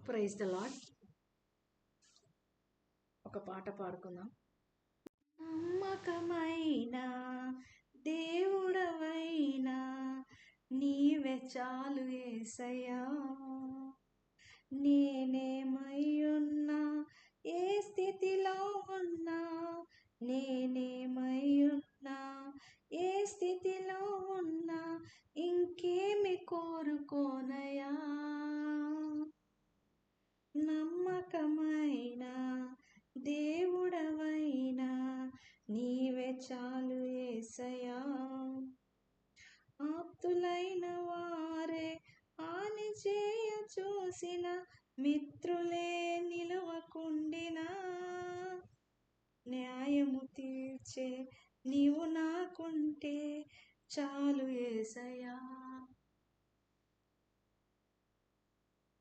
Praise the lord. ఒక పాట పాడుకుందాం. నమ్మకమైన దేవుడవైనా నీవే చాలు యేసయ్యా. నేనేమయ్యున్నా ఏ స్థితిలో ఉన్నా, నేనేమయ్యున్నా ఏ స్థితిలో ఉన్నా ఇంకేమి కోరుకోనయా. నమ్మకమైన దేవుడవైనా నీవే చాలు యేసయ్యా. ఆప్తులైన వారే హాని చేయ చూసిన, మిత్రులే నిలవకుండినా, న్యాయము తీర్చే నీవు నాకుంటే చాలు యేసయ్యా.